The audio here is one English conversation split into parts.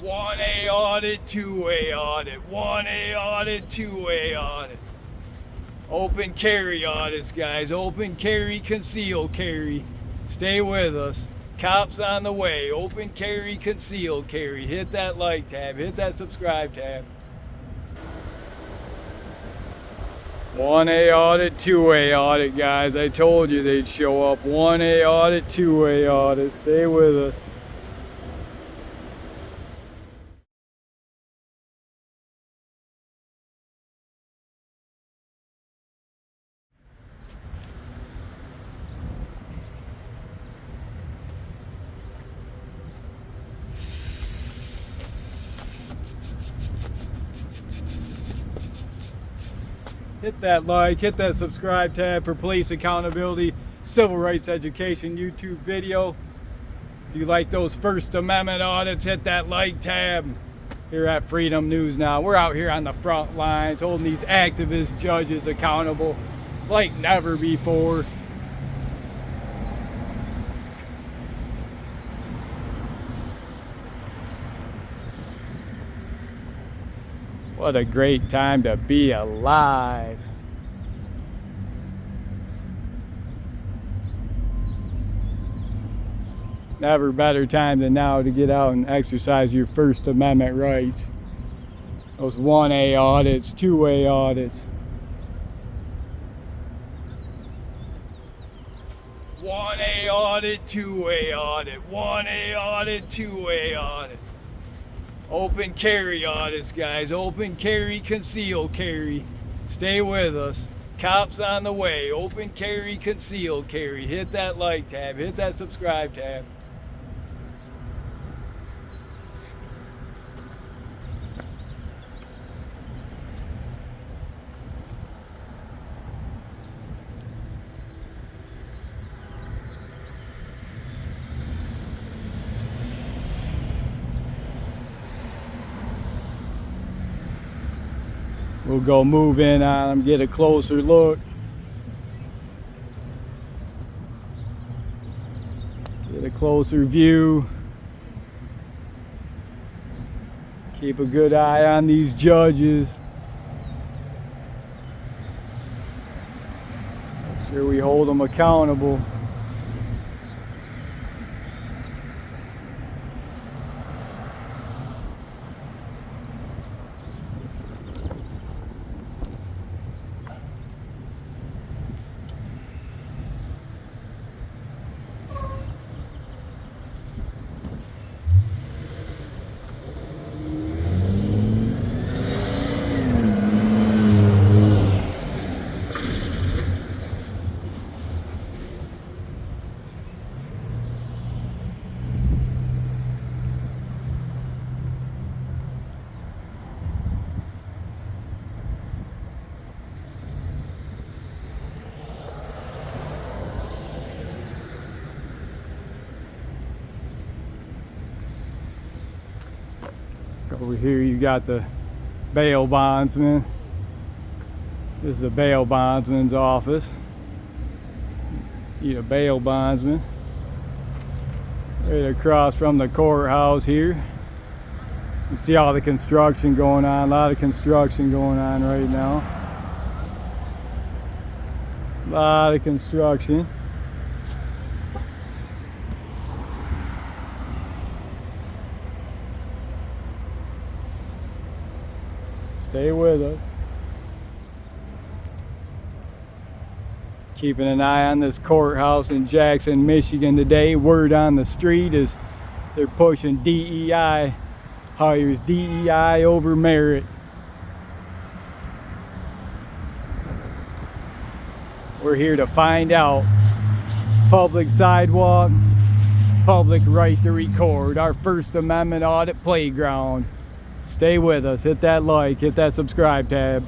1A audit, 2A audit, 1A audit, 2A audit. Open carry audits, guys. Open carry, conceal carry. Stay with us. Cops on the way. Open carry, conceal carry. Hit that like tab. Hit that subscribe tab. 1A audit, 2A audit, guys. I told you they'd show up. 1A audit, 2A audit. Stay with us. Hit that like, hit that subscribe tab for police accountability, civil rights education YouTube video. If you like those First Amendment audits, hit that like tab. Here at Freedom News Now, we're out here on the front lines holding these activist judges accountable like never before. What a great time to be alive. Never better time than now to get out and exercise your First Amendment rights. Those 1A audits, 2A audits. 1A audit, 2A audit, 1A audit, 2A audit. Open carry audits, guys. Open carry, conceal carry. Stay with us. Cops on the way. Open carry, conceal carry. Hit that like tab. Hit that subscribe tab. We'll go move in on them, get a closer look. Get a closer view. Keep a good eye on these judges. Make sure we hold them accountable. Over here you got the bail bondsman. This is the bail bondsman's office. Need a bail bondsman. Right across from the courthouse here. You see all the construction going on. A lot of construction going on right now. A lot of construction. Stay with us. Keeping an eye on this courthouse in Jackson, Michigan today. Word on the street is they're pushing DEI hires, DEI over merit. We're here to find out. Public sidewalk, public right to record, our First Amendment audit playground. Stay with us. Hit that like, hit that subscribe tab.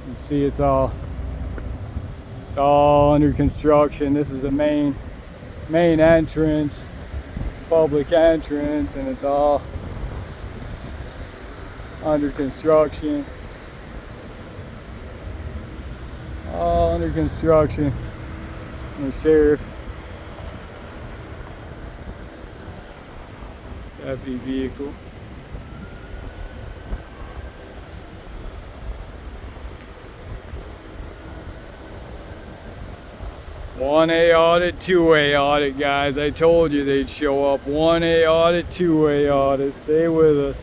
You see it's all under construction. This is the main main entrance, public entrance, and it's all under construction. All under construction. And the sheriff, deputy vehicle. One-A audit, two-way audit, guys. I told you they'd show up. One-A audit, two-way audit. Stay with us.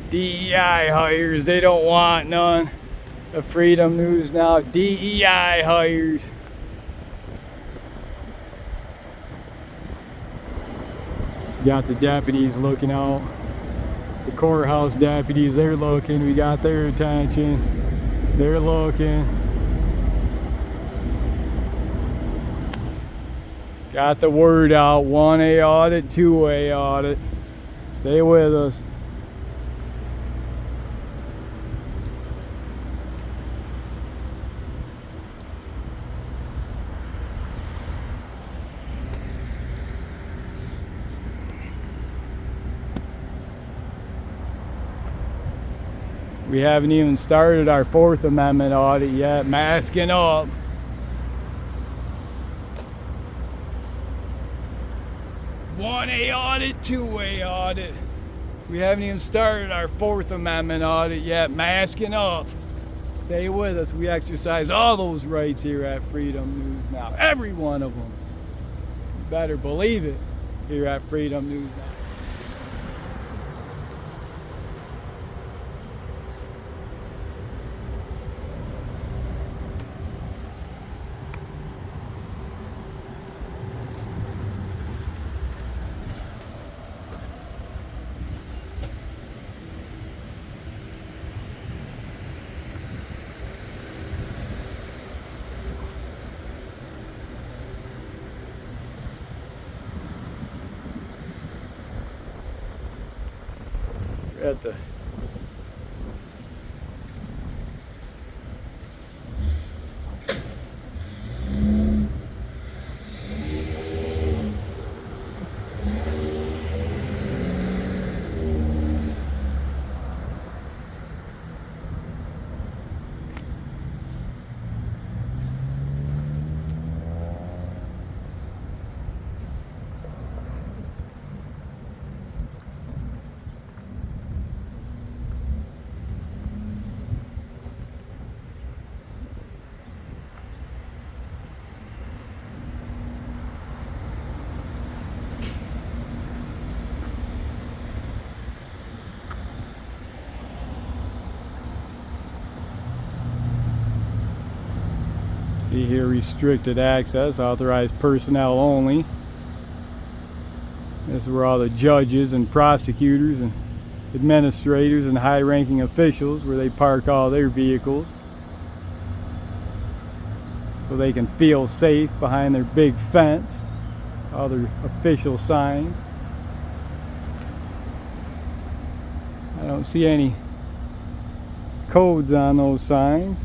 DEI hires, they don't want none. The Freedom News Now, DEI hires. Got the deputies looking out. The courthouse deputies, they're looking. We got their attention. They're looking. Got the word out. 1A audit, 2A audit. Stay with us. We haven't even started our Fourth Amendment audit yet. Masking up. One-A audit, two-way audit. We haven't even started our Fourth Amendment audit yet. Masking up. Stay with us. We exercise all those rights here at Freedom News Now. Every one of them. You better believe it here at Freedom News Now. At the see here, restricted access, authorized personnel only. This is where all the judges and prosecutors and administrators and high-ranking officials, where they park all their vehicles so they can feel safe behind their big fence, all their official signs. I don't see any codes on those signs.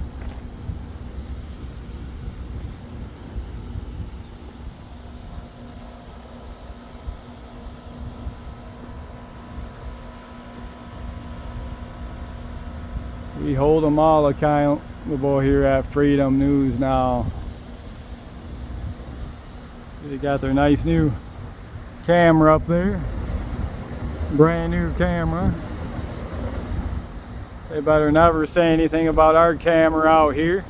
We hold them all accountable here at Freedom News Now. They got their nice new camera up there. Brand new camera. They better never say anything about our camera out here.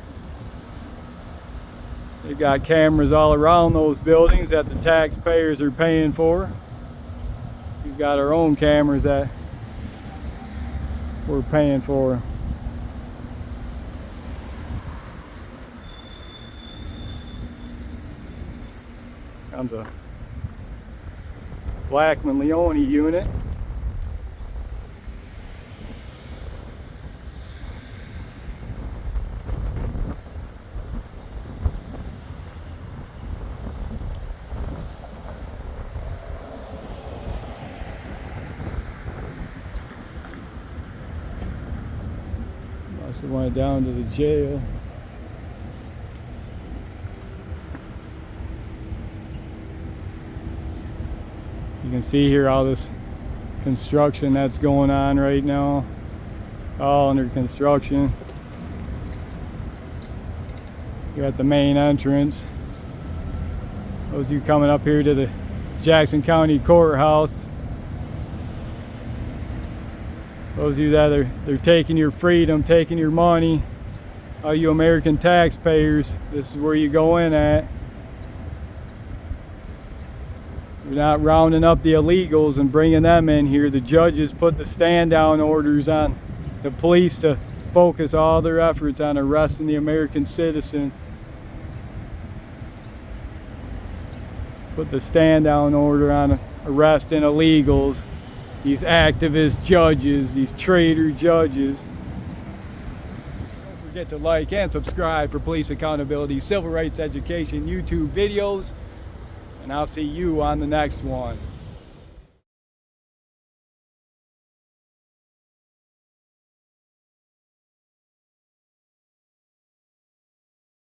They've got cameras all around those buildings that the taxpayers are paying for. We've got our own cameras that we're paying for. Comes a Blackman Leone unit. Must have went down to the jail. You can see here all this construction that's going on right now. All under construction. You got the main entrance. Those of you coming up here to the Jackson County Courthouse. Those of you that they're taking your freedom, taking your money. All you American taxpayers, this is where you go in at. We're not rounding up the illegals and bringing them in here. The judges put the stand down orders on the police to focus all their efforts on arresting the American citizen. Put the stand down order on arresting illegals, these activist judges, these traitor judges. Don't forget to like and subscribe for police accountability, civil rights education YouTube videos. And I'll see you on the next one.